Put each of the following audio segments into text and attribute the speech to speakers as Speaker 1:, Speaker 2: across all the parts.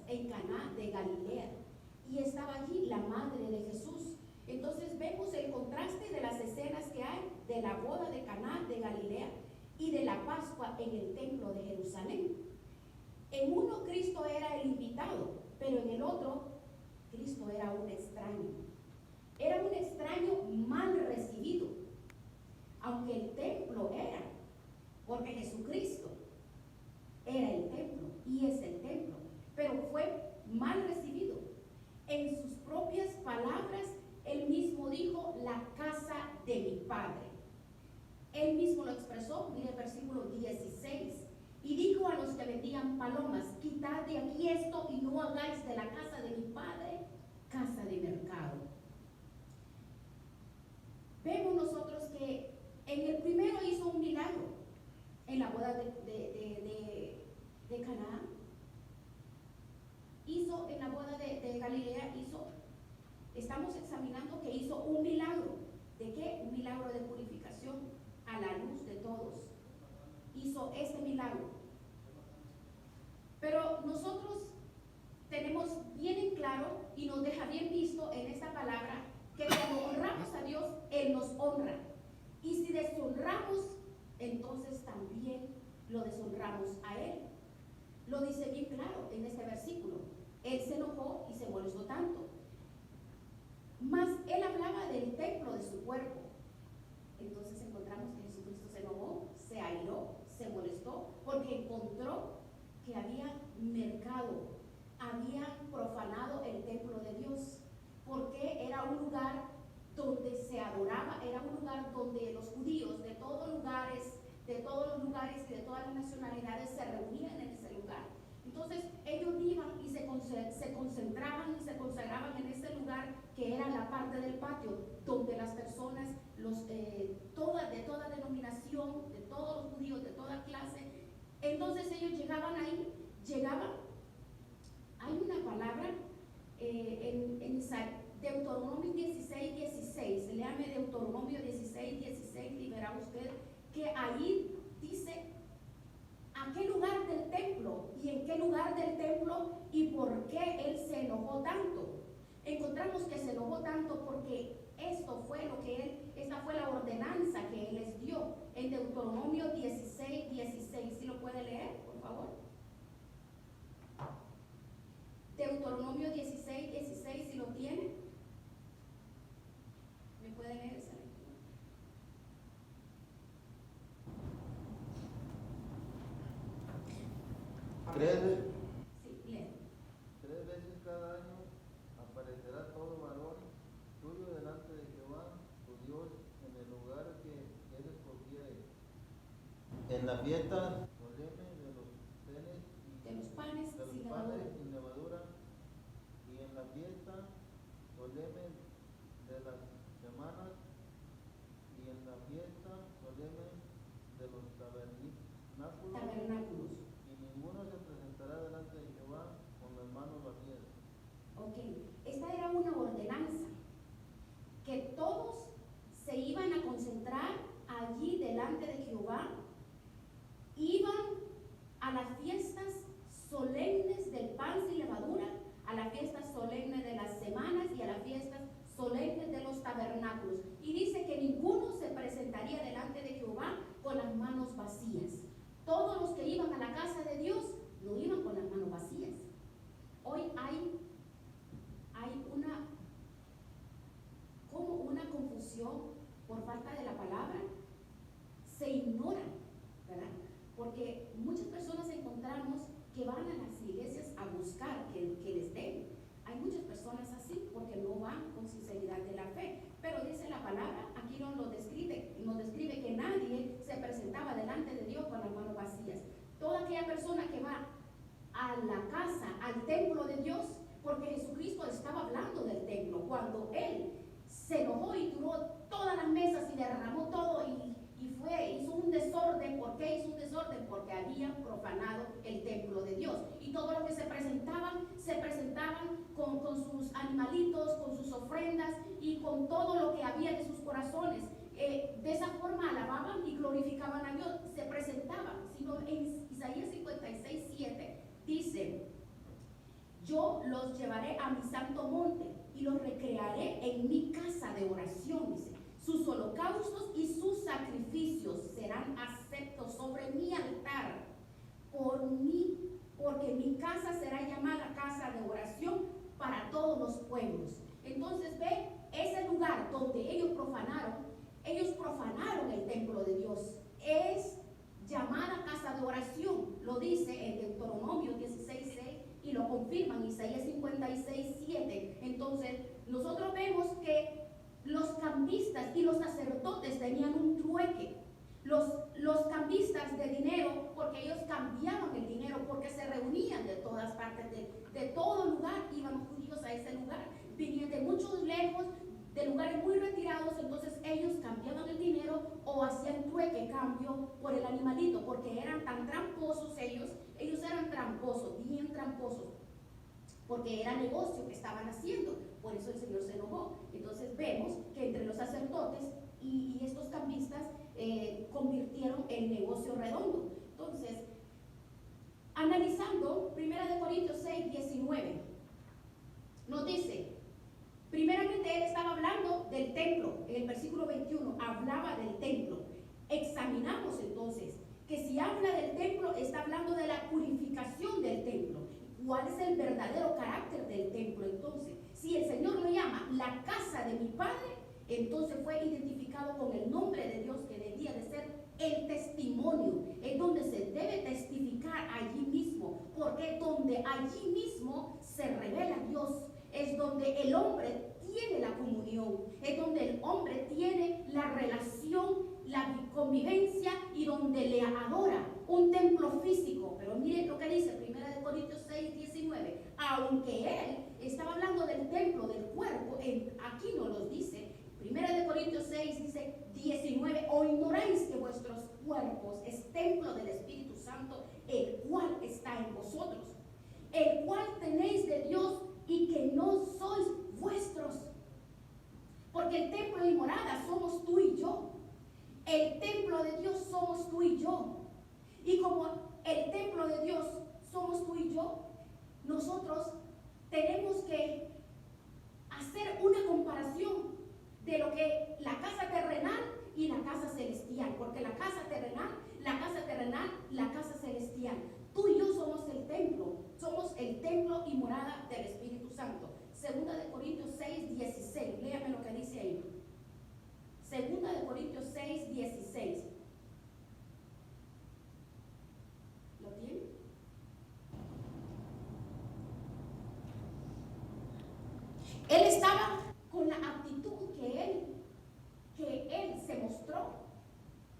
Speaker 1: en Caná de Galilea, y estaba allí la madre de Jesús. Entonces vemos el contraste de las escenas que hay de la boda de Caná de Galilea y de la Pascua en el templo de Jerusalén. En uno Cristo era el invitado, pero en el otro Cristo era un extraño. Era un extraño mal recibido, aunque el templo era, porque Jesucristo era el templo y es el templo, pero fue mal recibido. En sus propias palabras, él mismo dijo, la casa de mi Padre. Él mismo lo expresó, mire el versículo 16, y dijo a los que vendían palomas, quitad de aquí esto y no hagáis de la casa de mi Padre casa de mercado. Vemos nosotros que en el primero hizo un milagro, en la boda de Caná, hizo en la boda de Galilea, estamos examinando que hizo un milagro. ¿De qué? Un milagro de purificación a la luz de todos. Hizo este milagro. Pero nosotros tenemos bien en claro y nos deja bien visto en esta palabra que cuando honramos a Dios, Él nos honra. Y si deshonramos, entonces también lo deshonramos a Él. Lo dice bien claro en este versículo. Él se enojó y se molestó tanto. Mas Él hablaba del templo de su cuerpo. Entonces encontramos que Jesucristo se enojó, se airó, se molestó, porque encontró que había mercado, había profanado el templo de Dios, porque era un lugar donde se adoraba, era un lugar donde los judíos de todos los lugares y de todas las nacionalidades se reunían en ese lugar. Entonces ellos iban y se concentraban y se consagraban en ese lugar que era la parte del patio, donde las personas, de toda denominación, de todos los judíos, de toda clase, entonces ellos llegaban ahí, hay una palabra en Deuteronomio 16:16, léame Deuteronomio 16:16, y verá usted que ahí dice a qué lugar del templo y en qué lugar del templo y por qué él se enojó tanto. Encontramos que se enojó tanto porque esta fue la ordenanza que él les dio en Deuteronomio 16:16. ¿Sí lo puede leer, por favor? Deuteronomio 16:16, si lo tiene, ¿me puede leer esa lectura? Sí, lee.
Speaker 2: 3 veces cada año aparecerá todo varón tuyo delante de Jehová, tu Dios, en el lugar que él escogiere. En la fiesta solemne de los panes sin levadura, y en la fiesta solemne de las semanas, y en la fiesta solemne de los tabernáculos. Y ninguno se presentará delante de Jehová con las manos vacías.
Speaker 1: Ok, esta era una ordenanza que todos se iban a concentrar allí delante de Jehová, iban a las fiestas solemnes del pan sin levadura, a las fiestas solemnes de las semanas y a las fiestas solemnes de los tabernáculos. Y dice que ninguno se presentaría delante de Jehová con las manos vacías. Todos los que iban a la casa de Dios no iban con las manos vacías. Hoy hay una confusión por falta de la palabra. Se ignora, ¿verdad? Porque muchas personas encontramos que van a las iglesias a buscar que les den. Hay muchas personas así porque no van con sinceridad de la fe. Pero dice la palabra, aquí nos describe que nadie se presentaba delante de Dios con las manos vacías. Toda aquella persona que va a la casa, al templo de Dios, porque Jesucristo estaba hablando del templo, cuando Él se enojó y tiró todas las mesas y derramó todo y hizo un desorden. ¿Por qué hizo un desorden? Porque habían profanado el templo de Dios. Y todo lo que se presentaban con sus animalitos, con sus ofrendas y con todo lo que había de sus corazones. De esa forma alababan y glorificaban a Dios, se presentaban. Sino en Isaías 56:7 dice: yo los llevaré a mi santo monte y los recrearé en mi casa de oración, dice. Sus holocaustos y sus sacrificios serán aceptos sobre mi altar por mí, porque mi casa será llamada casa de oración para todos los pueblos. Entonces ve, ese lugar donde ellos profanaron el templo de Dios. Es llamada casa de oración, lo dice en Deuteronomio 16:6 y lo confirma en Isaías 56:7. Entonces nosotros vemos que los cambistas y los sacerdotes tenían un trueque. Los cambistas de dinero, porque ellos cambiaban el dinero, porque se reunían de todas partes, de todo lugar, iban los judíos a ese lugar, venían de muchos lejos, de lugares muy retirados, entonces ellos cambiaban el dinero o hacían trueque, cambio por el animalito, porque eran tan tramposos ellos eran tramposos, bien tramposos, porque era negocio que estaban haciendo, por eso el Señor se enojó. Entonces vemos que entre los sacerdotes y estos cambistas convirtieron el negocio redondo. Entonces, analizando 1 Corintios 6:19, nos dice, primeramente él estaba hablando del templo, en el versículo 21 hablaba del templo. Examinamos entonces que si habla del templo, está hablando de la purificación del templo. ¿Cuál es el verdadero carácter del templo? Entonces, si el Señor lo llama la casa de mi Padre, entonces fue identificado con el nombre de Dios, que debía de ser el testimonio. Es donde se debe testificar allí mismo, porque es donde allí mismo se revela Dios. Es donde el hombre tiene la comunión, es donde el hombre tiene la relación, la convivencia y donde le adora. Un templo físico, pero miren lo que dice 1 Corintios 6:19, aunque él estaba hablando del templo, del cuerpo, aquí no los dice. 1 Corintios 6 dice 19, o ignoráis que vuestros cuerpos es templo del Espíritu Santo, el cual está en vosotros, el cual tenéis de Dios y que no sois vuestros. Porque el templo y morada somos tú y yo. El templo de Dios somos tú y yo. Y como el templo de Dios somos tú y yo, nosotros tenemos que hacer una comparación de lo que la casa terrenal y la casa celestial. Porque la casa terrenal, la casa celestial. Tú y yo somos el templo y morada del Espíritu Santo. Segunda de Corintios 6:16, léame lo que dice ahí. Segunda de Corintios 6:16. ¿Lo tiene? Él estaba con la actitud que él se mostró.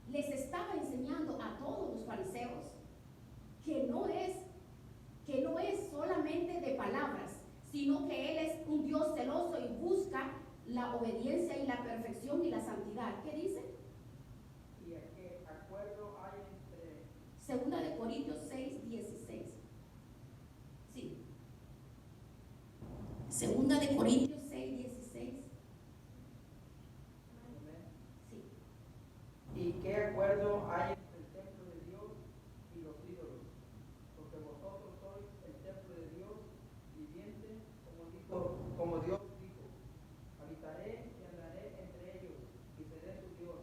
Speaker 1: Les estaba enseñando a todos los fariseos que no es solamente de palabras, sino que Él es un Dios celoso y busca la obediencia y la perfección y la santidad. ¿Qué dice?
Speaker 3: ¿Y a qué acuerdo hay entre?
Speaker 1: Segunda de Corintios 6:16. Sí. Segunda de Corintios 6:16. Sí.
Speaker 3: ¿Y qué acuerdo hay entre el templo de Dios y los ídolos? Porque vosotros sois el templo de Dios viviente, como Dios dijo, habitaré y andaré entre ellos y seré su Dios,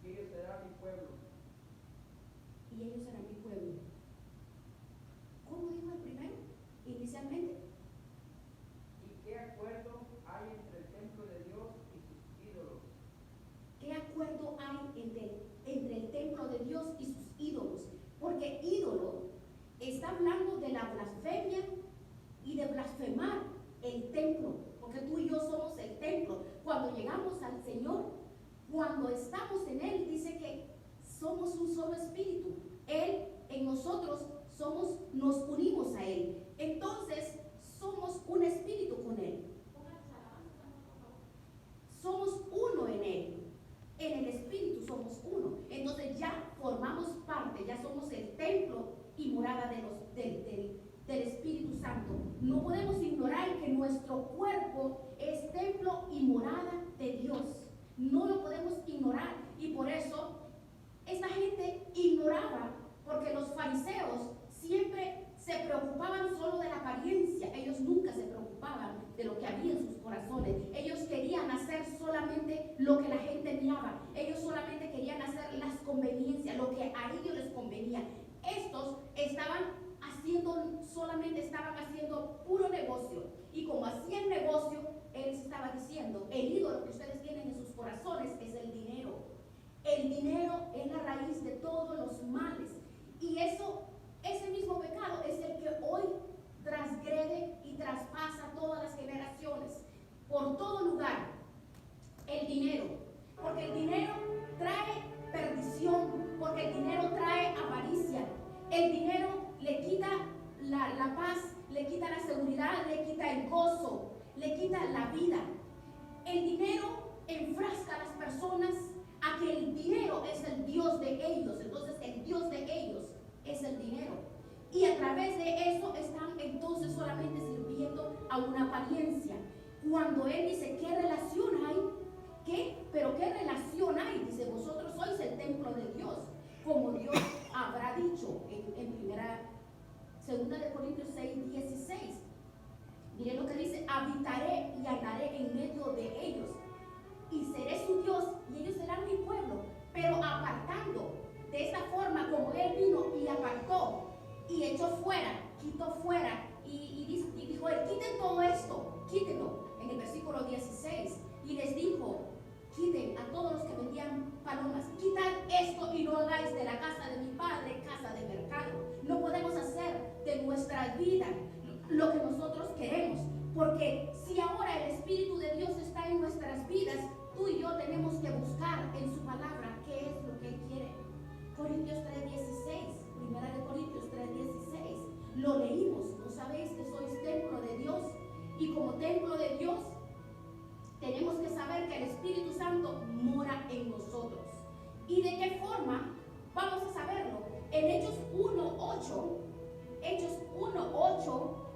Speaker 3: y ellos serán mi pueblo.
Speaker 1: Y ellos serán mi pueblo. ¿Cómo dijo el primero? Inicialmente.
Speaker 3: ¿Y qué acuerdo hay entre el templo de Dios y sus ídolos?
Speaker 1: ¿Qué acuerdo hay entre el templo de Dios y sus ídolos? Porque ídolo está hablando de la blasfemia y de blasfemar el templo, porque tú y yo somos el templo. Cuando llegamos al Señor, cuando estamos en Él, dice que somos un solo espíritu. Él en nosotros nos unimos a Él. Entonces somos un espíritu con Él. Somos uno en Él. En el espíritu somos uno. Entonces ya formamos parte, ya somos el templo y morada del Espíritu Santo. No podemos ignorar que nuestro cuerpo es templo y morada de Dios. No lo podemos ignorar. Y por eso esta gente ignoraba, porque los fariseos siempre se preocupaban solo de la apariencia. Ellos pasiones. Ellos querían hacer solamente lo que la gente miraba. Ellos solamente querían hacer las conveniencias, lo que a ellos les convenía. Estos solamente estaban haciendo puro negocio. Y como hacían negocio, él les estaba diciendo, el ídolo que ustedes tienen en sus corazones es el dinero. El dinero es la raíz de todos los males. Y ese mismo pecado es el que hoy transgrede y traspasa todas las generaciones, por todo lugar. El dinero, porque el dinero trae perdición, porque el dinero trae avaricia. El dinero le quita la paz, le quita la seguridad, le quita el gozo, le quita la vida. El dinero enfrasca a las personas a que el dinero es el Dios de ellos. Entonces el Dios de ellos es el dinero. Y a través de eso están entonces solamente sirviendo a una apariencia. Cuando él dice, ¿qué relación hay? ¿Qué? ¿Pero qué relación hay? Dice, vosotros sois el templo de Dios, como Dios habrá dicho en segunda de Corintios 6:16. Miren lo que dice, habitaré y andaré en medio de ellos, y seré su Dios, y ellos serán mi pueblo, pero apartando, de esta forma como él vino y apartó, y echó fuera, quitó fuera, y dijo él, quiten todo esto, quítenlo, en el versículo 16, y les dijo, quiten a todos los que vendían palomas, quitad esto y no hagáis de la casa de mi padre casa de mercado. No podemos hacer de nuestra vida lo que nosotros queremos, porque si ahora el Espíritu de Dios está en nuestras vidas, tú y yo tenemos que buscar en su palabra qué es lo que Él quiere. Corintios 3:16, primera de Corintios 3:16, lo leímos, ¿no sabéis que sois templo de Dios? Y como templo de Dios, tenemos que saber que el Espíritu Santo mora en nosotros. ¿Y de qué forma vamos a saberlo? En Hechos 1:8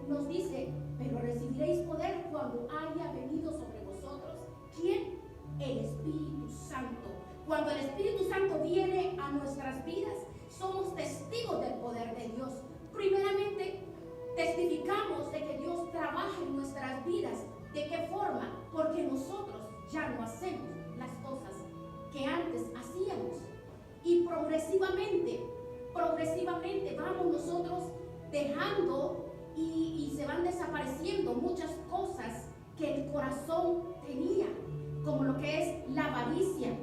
Speaker 1: nos dice, pero recibiréis poder cuando haya venido sobre vosotros. ¿Quién? El Espíritu Santo. Cuando el Espíritu Santo viene a nuestras vidas, somos testigos del poder de Dios. Primeramente, testificamos de que Dios trabaja en nuestras vidas. ¿De qué forma? Porque nosotros ya no hacemos las cosas que antes hacíamos. Y progresivamente vamos nosotros dejando y se van desapareciendo muchas cosas que el corazón tenía, como lo que es la avaricia,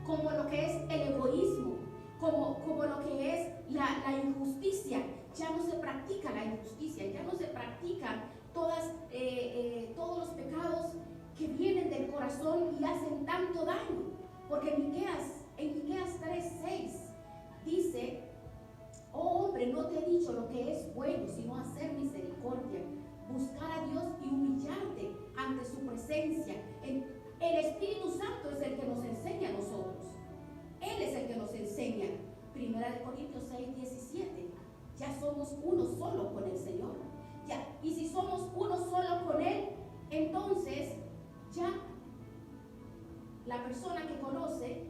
Speaker 1: como lo que es el egoísmo, como lo que es la injusticia. Ya no se practica la injusticia, ya no se practica todos los pecados que vienen del corazón y hacen tanto daño. Porque en Miqueas 3:6 dice, oh hombre, no te he dicho lo que es bueno, sino hacer misericordia, buscar a Dios y humillarte ante su presencia. El Espíritu Santo es el que nos enseña a nosotros. Él es el que nos enseña. Primera de Corintios 6:17. Ya somos uno solo con el Señor. Ya, y si somos uno solo con Él, entonces ya la persona que conoce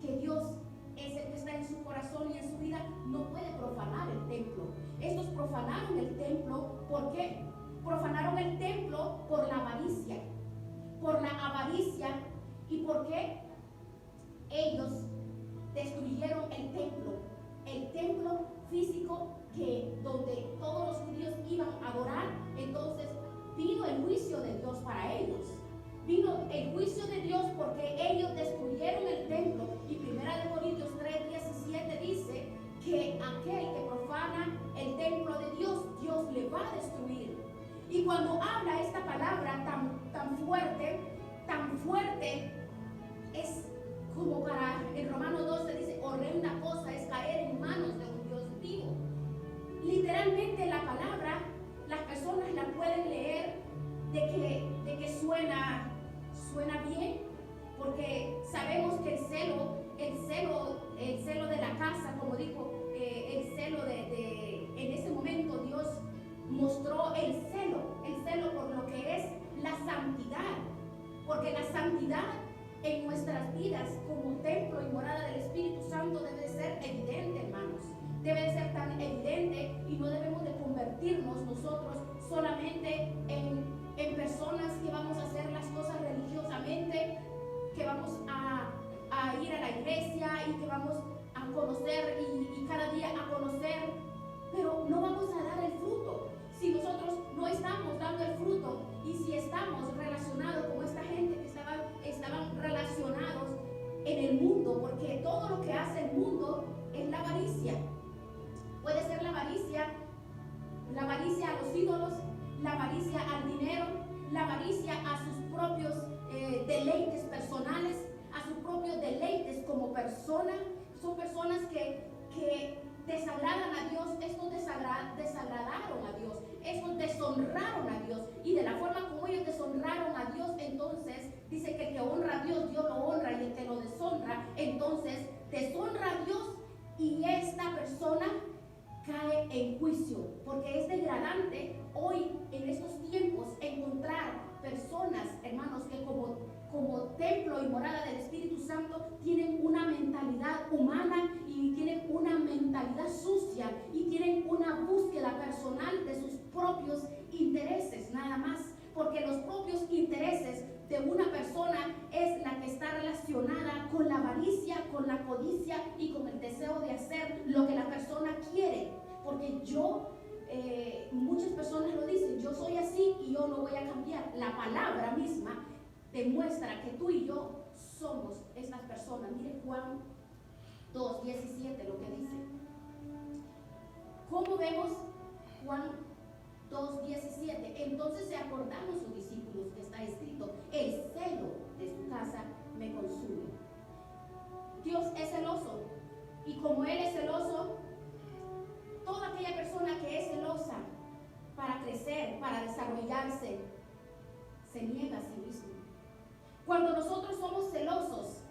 Speaker 1: que Dios es el que está en su corazón y en su vida no puede profanar el templo. Estos profanaron el templo, ¿por qué? Profanaron el templo por la avaricia. Por la avaricia. ¿Y por qué? Ellos destruyeron el templo físico donde todos los judíos iban a adorar. Entonces vino el juicio de Dios para ellos. Vino el juicio de Dios porque ellos destruyeron el templo. Y primera de Corintios 3:17 dice que aquel que profana el templo de Dios, Dios le va a destruir. Y cuando habla esta palabra tan fuerte, es como en Romanos 12 dice, horrenda cosa es caer en manos de un Dios vivo. Literalmente la palabra, las personas la pueden leer de que suena bien, porque sabemos que el celo de la casa, como dijo, el celo en ese momento Dios mostró el celo por lo que es la santidad, porque la santidad en nuestras vidas como templo y morada del Espíritu Santo debe ser evidente, hermanos. Debe ser tan evidente y no debemos de convertirnos nosotros solamente en personas que vamos a hacer ir a la iglesia y que vamos a conocer y cada día a conocer, pero no vamos a dar el fruto. Si nosotros no estamos dando el fruto y si estamos relacionados como esta gente que estaban relacionados en el mundo, porque todo lo que hace el mundo es la avaricia. Puede ser la avaricia a los ídolos, la avaricia al dinero, la avaricia a sus propios deleites personales, a sus propios deleites como persona. Son personas que desagradan a Dios. Estos desagradaron a Dios, estos deshonraron a Dios, y de la forma como ellos deshonraron a Dios, entonces dice que el que honra a Dios, Dios lo honra, y el que lo deshonra, entonces deshonra a Dios, y esta persona cae en juicio, porque es degradante hoy en estos tiempos encontrar personas, hermanos, que como templo y morada del Espíritu Santo tienen una mentalidad humana y tienen una mentalidad sucia y tienen una búsqueda personal de sus propios intereses, nada más, porque los propios intereses de una persona es la que está relacionada con la avaricia, con la codicia y con el deseo de hacer lo que la persona quiere. Porque muchas personas lo dicen, yo soy así y yo no voy a cambiar. La palabra misma demuestra que tú y yo somos estas personas. Mire Juan 2:17 lo que dice. ¿Cómo vemos Juan 2:17? Entonces se acordaron sus discípulos que está escrito: el celo de su casa me consume. Dios es celoso, y como Él es celoso, toda aquella persona que es celosa para crecer, para desarrollarse, se niega a sí mismo. Cuando nosotros somos celosos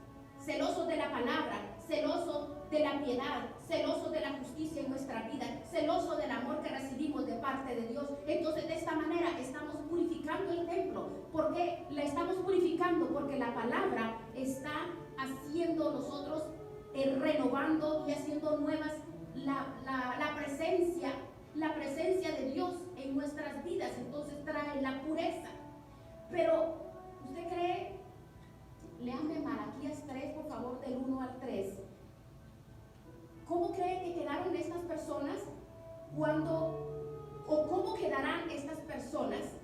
Speaker 1: de la palabra, celosos de la piedad, celosos de la justicia en nuestra vida, celosos del amor que recibimos de parte de Dios, entonces de esta manera estamos purificando el templo. ¿Por qué la estamos purificando? Porque la palabra está haciendo nosotros, renovando y haciendo nuevas la presencia de Dios en nuestras vidas. Entonces trae la pureza. Pero ¿usted cree? Léame Malaquías 3, por favor, del 1 al 3. ¿Cómo cree que quedaron estas personas cómo quedarán estas personas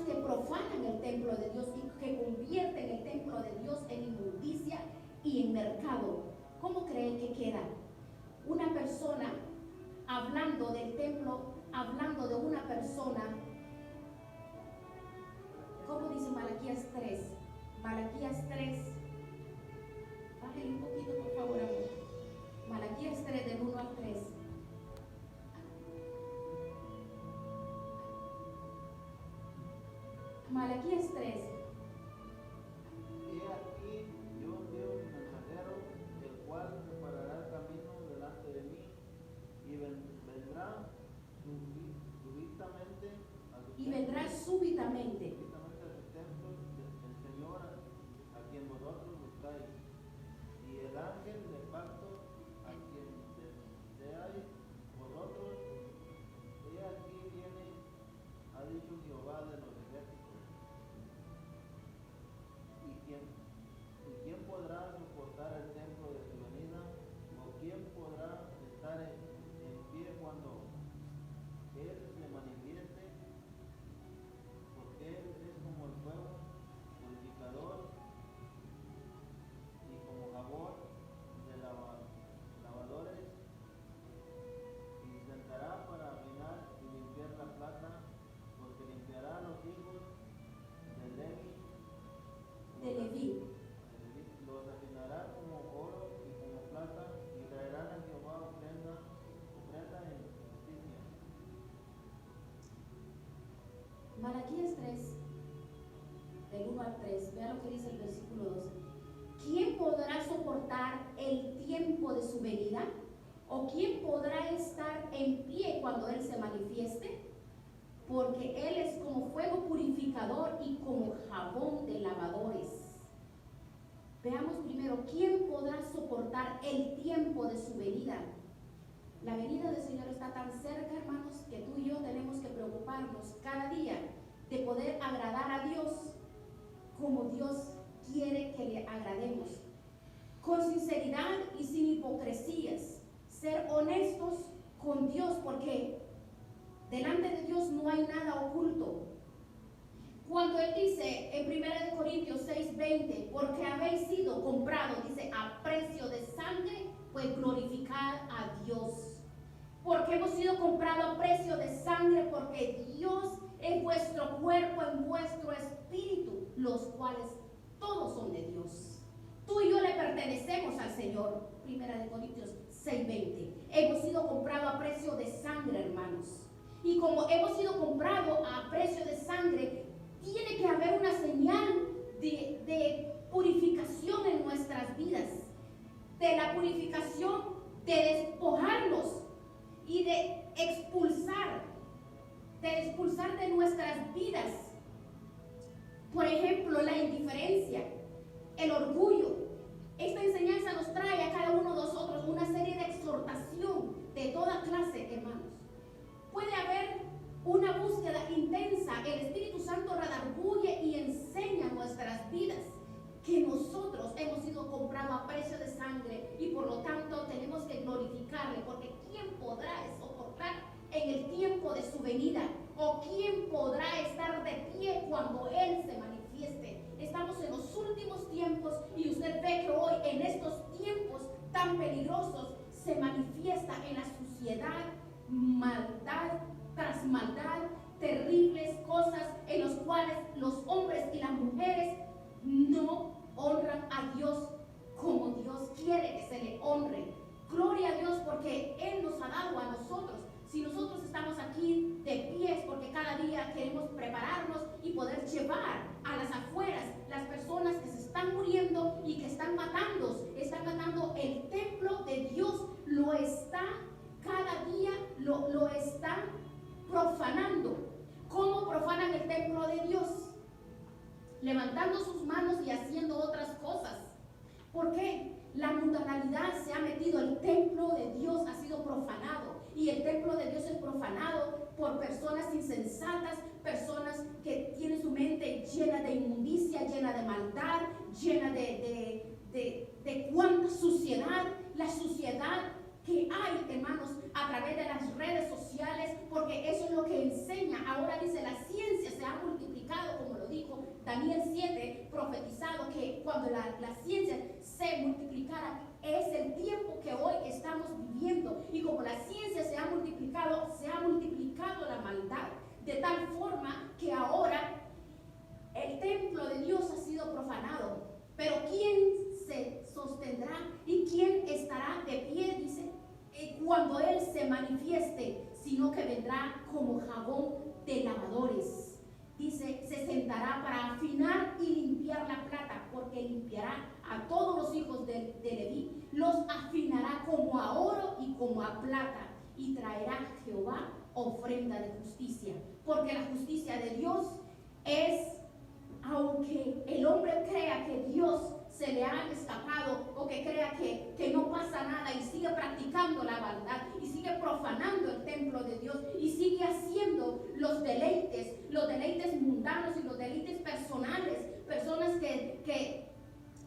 Speaker 1: que profanan el templo de Dios y que convierten el templo de Dios en inmundicia y en mercado? ¿Cómo creen que quedan? Una persona hablando del templo, hablando de una persona. ¿Cómo dice Malaquías 3? Malaquías 3. Bájale un poquito, por favor, amor. Malaquías 3, del 1 al 3. Malaquías 3.
Speaker 2: He aquí, yo envío un mensajero, el cual preparará el camino delante de mí, y vendrá súbitamente a su templo el Señor, a quien vosotros buscáis, y el ángel del pacto, a quien deseáis vosotros. He aquí viene, ha dicho Jehová de los ejércitos. ¿Y quién podrá soportar el templo de su venida? ¿O quién podrá estar en pie cuando Él se manifieste? Porque Él es como el fuego purificador y como jabón de lavadores, y se sentará para afinar y limpiar la plata, porque limpiará a los hijos de Leví. Los afinará como oro y como plata, y traerán a Jehová ofrenda en justicia.
Speaker 1: Malaquías 3, del 1 al 3. Vea lo que dice el versículo 12. ¿Quién podrá soportar el tiempo de su venida? ¿O quién podrá estar en pie cuando Él se manifieste? Porque Él es como fuego purificador y como jabón de lavadores. Veamos primero, ¿quién podrá soportar el tiempo de su venida? La venida del Señor está tan cerca, hermanos, que tú y yo tenemos que preocuparnos cada día de poder agradar a Dios como Dios quiere que le agrademos. sinceridad y sin hipocresías. Ser honestos con Dios, porque delante de Dios no hay nada oculto. Cuando él dice en 1 Corintios 6:20, porque habéis sido comprados, dice, a precio de sangre, pues glorificad a Dios. Porque hemos sido comprados a precio de sangre, porque Dios es vuestro cuerpo, en vuestro espíritu, los cuales todos son de Dios. Tú y yo le pertenecemos al Señor. 1 Corintios 6:20. Hemos sido comprados a precio de sangre, hermanos. Y como hemos sido comprados a precio de sangre, tiene que haber una señal de purificación en nuestras vidas. De la purificación, de despojarnos y de expulsar de nuestras vidas. Por ejemplo, la indiferencia, el orgullo. Esta enseñanza nos trae a cada uno de nosotros una serie de exhortación de toda clase, hermanos. Puede haber una búsqueda intensa. El Espíritu Santo redarguye y enseña nuestras vidas que nosotros hemos sido comprados a precio de sangre y por lo tanto tenemos que glorificarle, porque ¿quién podrá soportar en el tiempo de su venida? ¿O quién podrá estar de pie cuando Él se manifieste? Estamos en los últimos tiempos y usted ve que hoy en estos tiempos tan peligrosos se manifiesta en la suciedad, maldad tras maldad, terribles cosas en los cuales los hombres y las mujeres no honran a Dios como Dios quiere que se le honre. Gloria a Dios, porque Él nos ha dado a nosotros. Si nosotros estamos aquí de pies, porque cada día queremos prepararnos y poder llevar a las afueras las personas que se están muriendo y que están matando el templo de Dios, lo está cada día, lo están profanando. ¿Cómo profanan el templo de Dios? Levantando sus manos y haciendo otras cosas. ¿Por qué? La mundanalidad se ha metido, el templo de Dios ha sido profanado. Y el templo de Dios es profanado por personas insensatas, personas que tienen su mente llena de inmundicia, llena de maldad, llena de cuánta suciedad, la suciedad que hay, hermanos, a través de las redes sociales, porque eso es lo que enseña. Ahora dice, la ciencia se ha multiplicado, como lo dijo Daniel 7, profetizado, que cuando la ciencia se multiplicara, es el tiempo que hoy estamos viviendo. Y como la ciencia se ha multiplicado la maldad, de tal forma que ahora el templo de Dios ha sido profanado. Pero ¿quién se sostendrá y quién estará de pie? Dice, cuando Él se manifieste, sino que vendrá como jabón de lavadores. Dice, se sentará para afinar y limpiar la plata, porque limpiará a todos los hijos de Leví, los afinará como a oro y como a plata, y traerá a Jehová ofrenda de justicia, porque la justicia de Dios es, aunque el hombre crea que Dios se le ha escapado o que crea que no pasa nada y sigue practicando la maldad y sigue profanando el templo de Dios y sigue haciendo los deleites mundanos y los deleites personales, personas que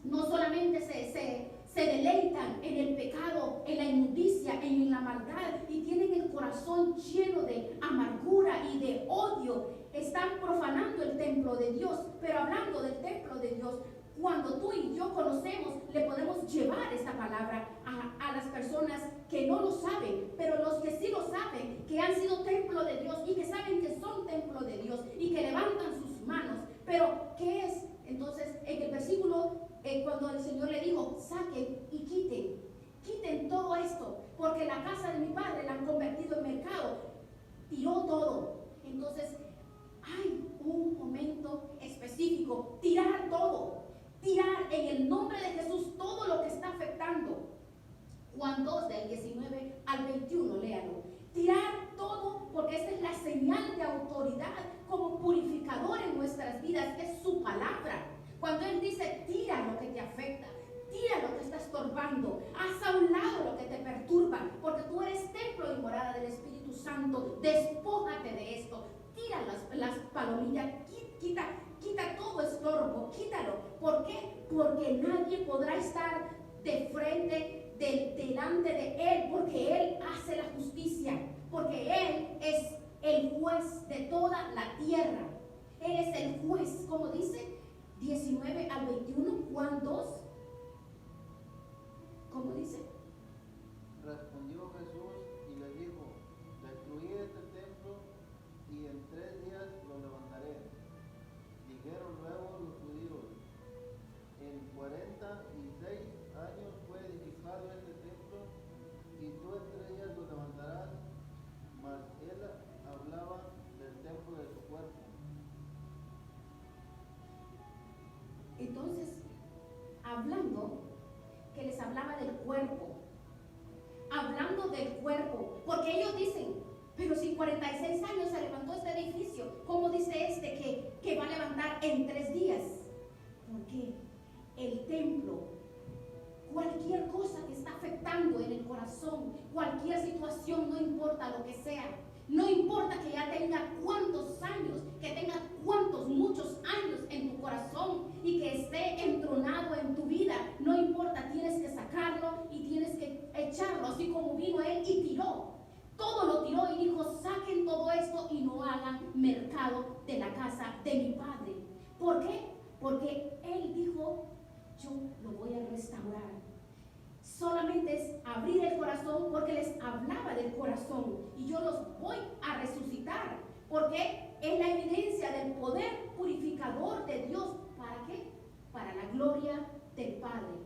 Speaker 1: no solamente se deleitan en el pecado, en la inmundicia, en la maldad y tienen el corazón lleno de amargura y de odio, están profanando el templo de Dios. Pero hablando del templo de Dios, cuando tú y yo conocemos, le podemos llevar esta palabra a las personas que no lo saben, pero los que sí lo saben, que han sido templo de Dios y que saben que son templo de Dios y que levantan sus manos. Pero, ¿qué es? Entonces, en el versículo, cuando el Señor le dijo, saquen y quiten todo esto, porque la casa de mi padre la han convertido en mercado, tiró todo. Entonces, hay un momento específico, tirar todo. Tirar en el nombre de Jesús todo lo que está afectando. Juan 2 del 19 al 21, léalo. Tirar todo, porque esta es la señal de autoridad como purificador en nuestras vidas, es su palabra. Cuando Él dice, tira lo que te afecta, tira lo que está estorbando, haz a un lado lo que te perturba, porque tú eres templo y morada del Espíritu Santo. Despójate de esto, tira las palomillas, quita todo estorbo, quítalo. ¿Por qué? Porque nadie podrá estar de frente, delante de Él, porque Él hace la justicia, porque Él es el juez de toda la tierra. Él es el juez, como dice 19 al 21, Juan 2, ¿cómo dice?
Speaker 2: Respondió Jesús y le dijo, destruí este templo y en 3 días lo levantaré. Dijeron luego los judíos, en 46 años fue edificado este templo y tú en 3 días lo levantarás. Mas él hablaba del templo de su cuerpo.
Speaker 1: Entonces, hablando, que les hablaba del cuerpo, hablando del cuerpo, porque ellos dicen, pero si 46 años se levantó este edificio, ¿cómo dice este que va a levantar en 3 días? Porque el templo, cualquier cosa que está afectando en el corazón, cualquier situación, no importa lo que sea, no importa que ya tenga cuántos años, que tenga cuántos, muchos años en tu corazón y que esté entronado en tu vida, no importa, tienes que sacarlo y tienes que echarlo, así como vino él y tiró. Todo lo tiró y dijo, saquen todo esto y no hagan mercado de la casa de mi padre. ¿Por qué? Porque él dijo, yo lo voy a restaurar. Solamente es abrir el corazón, porque les hablaba del corazón, y yo los voy a resucitar, porque es la evidencia del poder purificador de Dios. ¿Para qué? Para la gloria del Padre.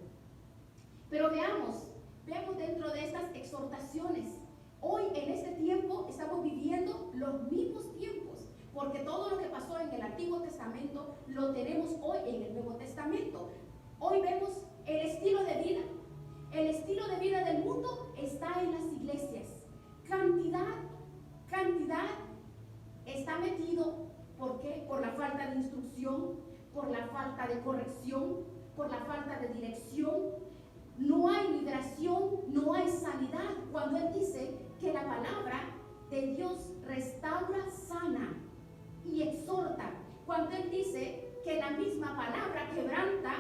Speaker 1: Pero veamos dentro de estas exhortaciones. Hoy en este tiempo estamos viviendo los mismos tiempos, porque todo lo que pasó en el Antiguo Testamento lo tenemos hoy en el Nuevo Testamento. Hoy vemos el estilo de vida. El estilo de vida del mundo está en las iglesias. Cantidad está metido. ¿Por qué? Por la falta de instrucción, por la falta de corrección, por la falta de dirección. No hay liberación, no hay sanidad. Cuando él dice que la palabra de Dios restaura, sana y exhorta. Cuando él dice que la misma palabra quebranta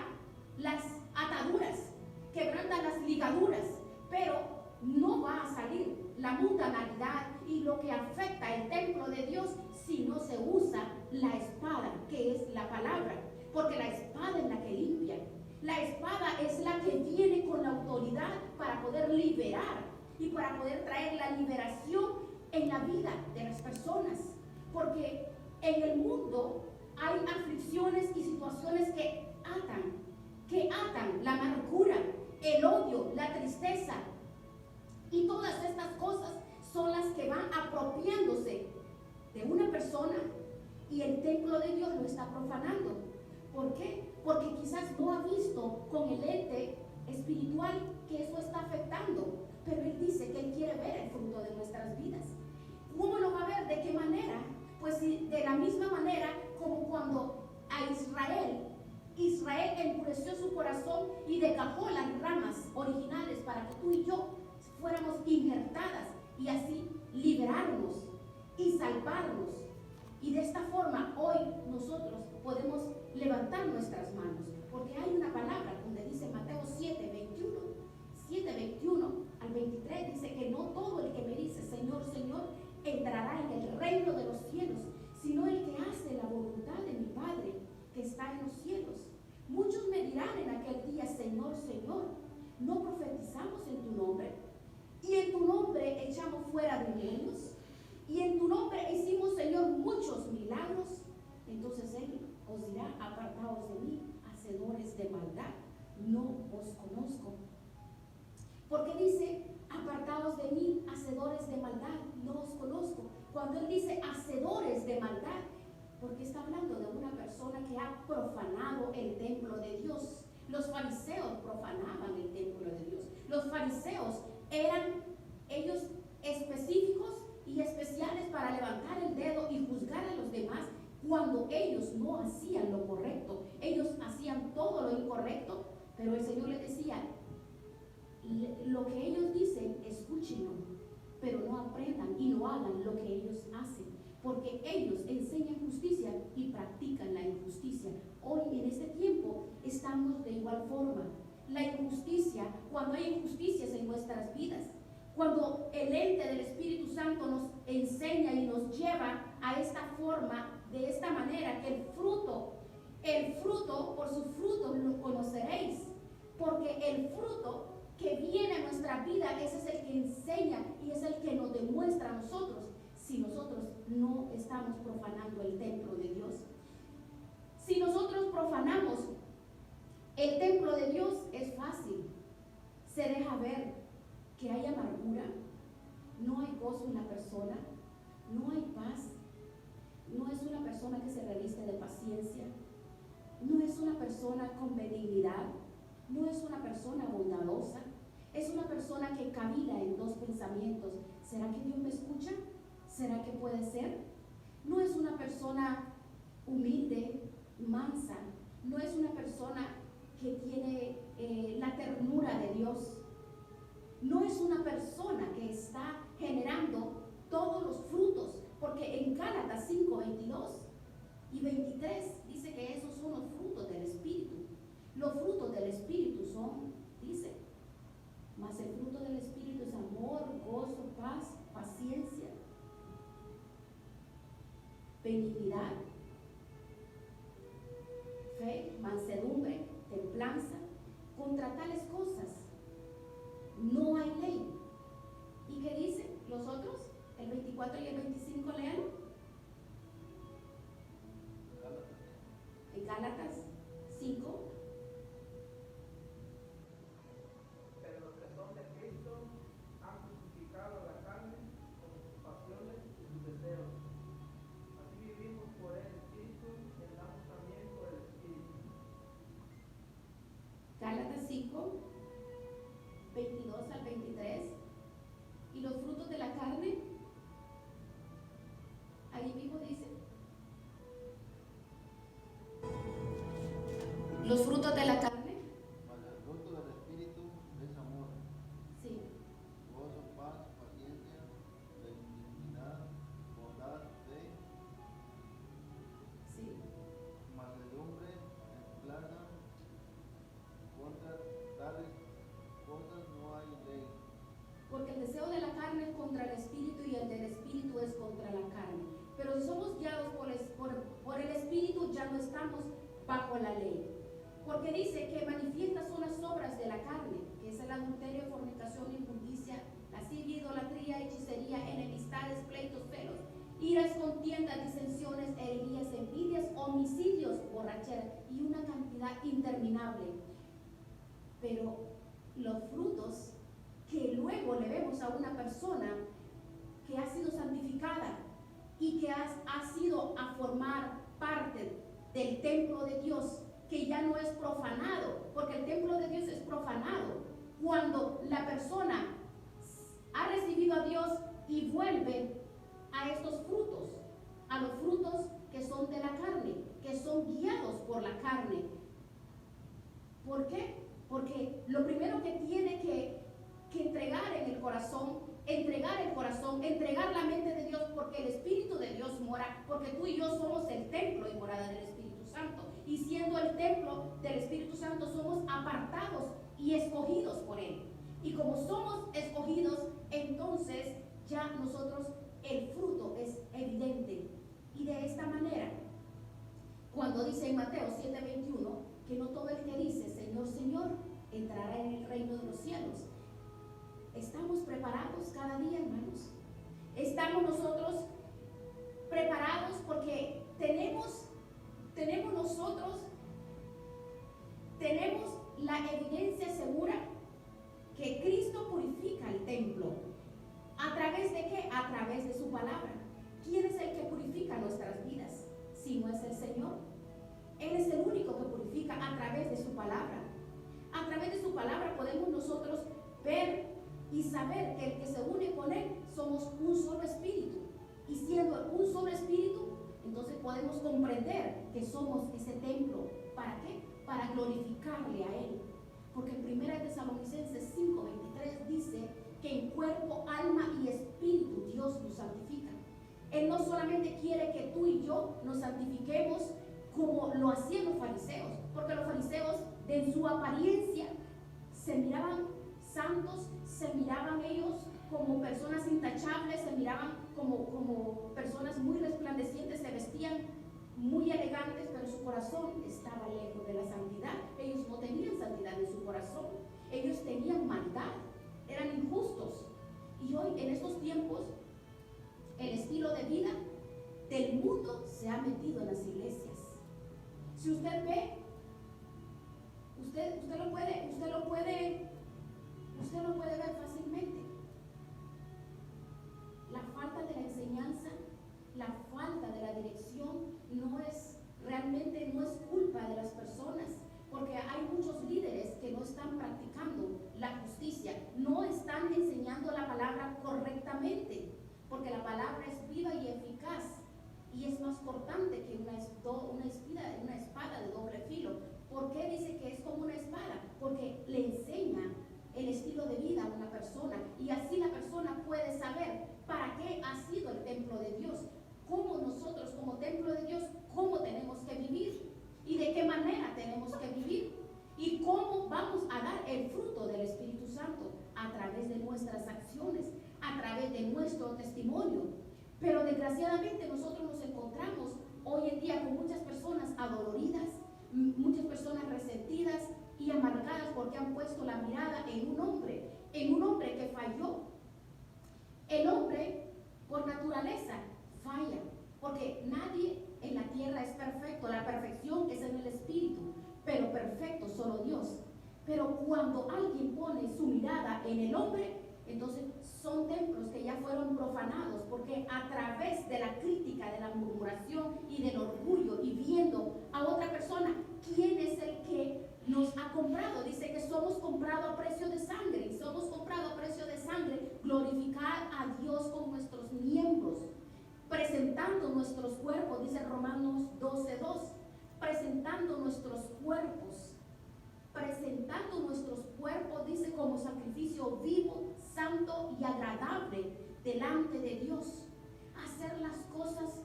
Speaker 1: las ataduras, quebranta las ligaduras, pero no va a salir la mundanalidad y lo que afecta el templo de Dios si no se usa la espada, que es la palabra, porque la espada es la que limpia. La espada es la que viene con la autoridad para poder liberar y para poder traer la liberación en la vida de las personas, porque en el mundo hay aflicciones y situaciones que atan la amargura, el odio, la tristeza, y todas estas cosas son las que van apropiándose de una persona, y el templo de Dios lo está profanando. ¿Por qué? Porque quizás no ha visto con el ente espiritual que eso está afectando, pero él dice que él quiere ver el fruto de nuestras vidas. ¿Cómo lo va a ver? ¿De qué manera? Pues de la misma manera como cuando a Israel endureció su corazón y decajó las ramas originales para que tú y yo fuéramos injertadas y así liberarnos y salvarnos. Y de esta forma hoy nosotros podemos levantar nuestras manos, porque hay una palabra donde dice Mateo 7:21 al 23, dice que no todo el que me dice Señor, Señor entrará en el reino de los cielos, sino el que hace la voluntad de mi Padre que está en los cielos. Muchos me dirán en aquel día, Señor, Señor, ¿no profetizamos en tu nombre? Y en tu nombre echamos fuera demonios, y en tu nombre hicimos, Señor, muchos milagros. Entonces él os dirá, apartaos de mí, hacedores de maldad, no os conozco. Porque dice, apartaos de mí, hacedores de maldad, no os conozco. Cuando él dice hacedores de maldad, porque está hablando de una persona que ha profanado el templo de Dios. Los fariseos profanaban el templo de Dios. Los fariseos eran ellos específicos y especiales para levantar el dedo y juzgar a los demás cuando ellos no hacían lo correcto. Ellos hacían todo lo incorrecto, pero el Señor les decía, lo que ellos dicen, escúchenlo, pero no aprendan y no hagan lo que ellos hacen, porque ellos enseñan justicia y practican la injusticia. Hoy en este tiempo estamos de igual forma. la injusticia cuando hay injusticias en nuestras vidas. Cuando el ente del Espíritu Santo nos enseña y nos lleva a esta forma, de esta manera, que el fruto, por sus frutos lo conoceréis. Porque el fruto que viene a nuestra vida, ese es el que enseña y es el que nos demuestra a nosotros si nosotros no estamos profanando el templo de Dios. Si nosotros profanamos el templo de Dios, es fácil. Se deja ver que hay amargura, no hay gozo en la persona, no hay paz, no es una persona que se reviste de paciencia, no es una persona con benignidad, no es una persona bondadosa, es una persona que camina en dos pensamientos. ¿Será que Dios me escucha? ¿Será que puede ser? No es una persona humilde, mansa, no es una persona que tiene la ternura de Dios. No es una persona que está generando todos los frutos, porque en Gálatas 5, 22 y 23 dice que esos son los frutos del Espíritu. Los frutos del Espíritu son, dice, mas el fruto del Espíritu es amor, gozo, paz, paciencia, benignidad, fe, mansedumbre, templanza. Contra tales cosas no hay ley. ¿Y qué dicen los otros? El 24 y el 25, léanlo. En Gálatas 5.
Speaker 3: Pero los que son de Cristo han crucificado la carne con sus pasiones y sus deseos. Así vivimos por el Espíritu y andamos también por el Espíritu.
Speaker 1: Gálatas 5, 22 al 23. Y los frutos de la carne, ahí mismo dice. Los frutos de la carne.
Speaker 2: Mas el fruto del Espíritu es amor,
Speaker 1: Sí.
Speaker 2: gozo, paz, paciencia, benignidad, bondad, fe,
Speaker 1: Sí.
Speaker 2: mansedumbre, templanza. Contra tales cosas no hay ley.
Speaker 1: Porque el deseo de la carne es contra el espíritu y el del espíritu es contra la carne. Pero si somos guiados por el espíritu, ya no estamos bajo la ley. Porque dice que manifiestas son las obras de la carne, que es el adulterio, fornicación, inmundicia, lascivia, idolatría, hechicería, enemistades, pleitos, celos, iras, contiendas, disensiones, herejías, envidias, homicidios, borracheras y una cantidad interminable. Pero los frutos que luego le vemos a una persona que ha sido santificada y que ha sido a formar parte del templo de Dios, que ya no es profanado, porque el templo de Dios es profanado cuando la persona ha recibido a Dios y vuelve a estos frutos, a los frutos que son de la carne, que son guiados por la carne. ¿Por qué? Porque lo primero que tiene que entregar en el corazón, entregar la mente de Dios, porque el Espíritu de Dios mora, porque tú y yo somos el templo y morada del Espíritu Santo. Y siendo el templo del Espíritu Santo, somos apartados y escogidos por Él. Y como somos escogidos, entonces ya nosotros, el fruto es evidente. Y de esta manera, cuando dice en Mateo 7:21, que no todo el que dice Señor, Señor, entrará en el reino de los cielos. ¿Estamos preparados cada día, hermanos? ¿Estamos nosotros preparados? Porque tenemos la evidencia segura que Cristo purifica el templo. ¿A través de qué? A través de su palabra. ¿Quién es el que purifica nuestras vidas? Si no es el Señor. Él es el único que purifica a través de su palabra. A través de su palabra podemos nosotros ver y saber que el que se une con Él somos un solo espíritu. Y siendo un solo espíritu, entonces podemos comprender que somos ese templo. ¿Para qué? Para glorificarle a Él. Porque en 1 Tesalonicenses 5:23 dice que en cuerpo, alma y espíritu Dios nos santifica. Él no solamente quiere que tú y yo nos santifiquemos como lo hacían los fariseos, porque los fariseos, de su apariencia, se miraban santos, se miraban ellos como personas intachables, se miraban como personas muy resplandecientes, se vestían muy elegantes, pero su corazón estaba lejos de la santidad. Ellos no tenían santidad en su corazón, ellos tenían maldad, eran injustos. Y hoy en estos tiempos el estilo de vida del mundo se ha metido en las iglesias. Si usted ve, usted lo puede ver fácilmente. La falta de la enseñanza, la falta de la dirección no es culpa de las personas, porque hay muchos líderes que no están practicando la justicia, no están enseñando la palabra correctamente, porque la palabra es viva y eficaz y es más cortante que una espada de doble filo. ¿Por qué dice que es como una espada? Porque le enseña el estilo de vida a una persona, y así la persona puede saber para qué ha sido el templo de Dios, cómo nosotros como templo de Dios, cómo tenemos que vivir y de qué manera tenemos que vivir y cómo vamos a dar el fruto del Espíritu Santo a través de nuestras acciones, a través de nuestro testimonio. Pero desgraciadamente nosotros nos encontramos hoy en día con muchas personas adoloridas, muchas personas resentidas y amargadas porque han puesto la mirada en un hombre que falló. El hombre por naturaleza falla, porque nadie en la tierra es perfecto. La perfección es en el Espíritu, pero perfecto solo Dios. Pero cuando alguien pone su mirada en el hombre, entonces son templos que ya fueron profanados, porque a través de la crítica, de la murmuración y del orgullo, y viendo a otra persona, ¿quién es el que nos ha comprado? Dice que somos comprados a precio de sangre, y somos comprados a precio de sangre. Glorificar a Dios con nuestros miembros, presentando nuestros cuerpos, dice Romanos 12:2, presentando nuestros cuerpos, dice, como sacrificio vivo, santo y agradable delante de Dios. Hacer las cosas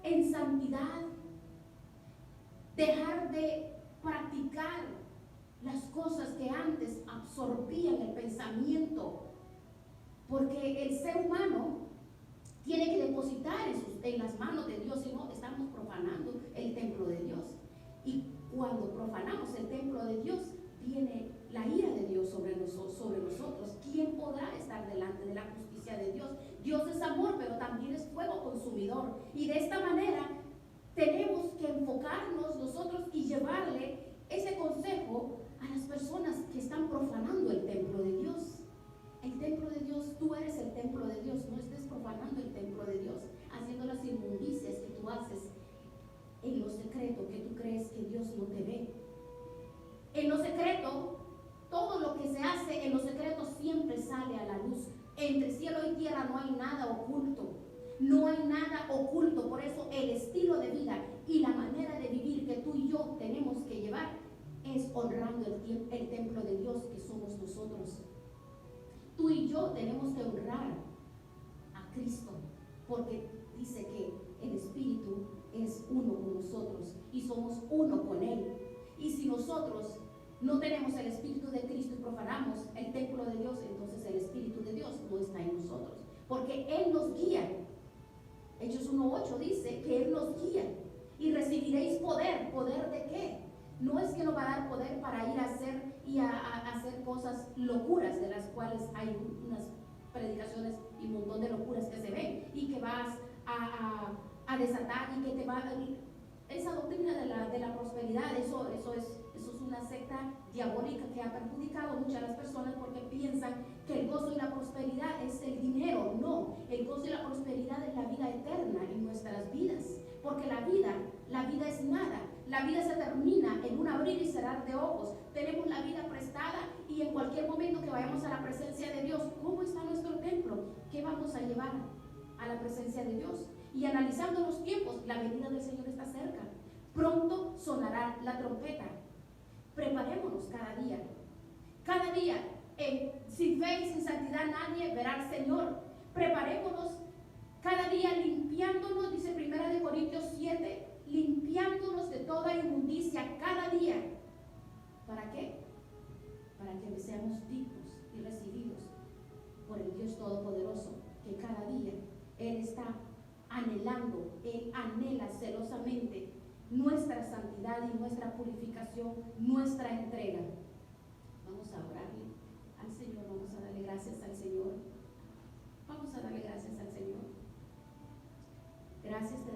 Speaker 1: en santidad, dejar de practicar las cosas que antes absorbían el pensamiento, porque el ser humano tiene que depositar en las manos de Dios, si no estamos profanando el templo de Dios. Y cuando profanamos el templo de Dios, viene la ira de Dios sobre nosotros. ¿Quién podrá estar delante de la justicia de Dios? Dios es amor, pero también es fuego consumidor. Y de esta manera tenemos que enfocarnos nosotros y llevarle ese consejo a las personas que están profanando el templo de Dios. El templo de Dios, tú eres el templo de Dios. No estés profanando el templo de Dios, haciendo las inmundicias que tú haces en lo secreto, que tú crees que Dios no te ve. En lo secreto, todo lo que se hace en lo secreto siempre sale a la luz. Entre cielo y tierra no hay nada oculto. No hay nada oculto. Por eso el estilo de vida y la manera de vivir que tú y yo tenemos que llevar es honrando el templo de Dios que somos nosotros. Tú y yo tenemos que honrar a Cristo, porque dice que el Espíritu es uno con nosotros y somos uno con Él. Y si nosotros no tenemos el Espíritu de Cristo y profanamos el templo de Dios, entonces el Espíritu de Dios no está en nosotros, porque Él nos guía. Hechos 1:8 dice que Él nos guía y recibiréis poder. ¿Poder de qué? No es que nos va a dar poder para ir a hacer cosas locuras, de las cuales hay unas predicaciones y un montón de locuras que se ven, y que vas a desatar y que te va a... Esa doctrina de la prosperidad, eso es una secta diabólica que ha perjudicado mucho a las personas, porque piensan que el gozo y la prosperidad es el dinero. No, el gozo y la prosperidad es la vida eterna en nuestras vidas, porque la vida es nada. La vida se termina en un abrir y cerrar de ojos. Tenemos la vida prestada y en cualquier momento que vayamos a la presencia de Dios, ¿cómo está nuestro templo? ¿Qué vamos a llevar a la presencia de Dios? Y analizando los tiempos, la venida del Señor está cerca. Pronto sonará la trompeta. Preparémonos cada día. Cada día, sin fe y sin santidad nadie verá al Señor. Preparémonos cada día limpiándonos, dice 1 Corintios 7, limpiándonos de toda inmundicia cada día. ¿Para qué? anhelando, Él anhela celosamente nuestra santidad y nuestra purificación, nuestra entrega. Vamos a orarle al Señor, vamos a darle gracias al Señor. Vamos a darle gracias al Señor. Gracias te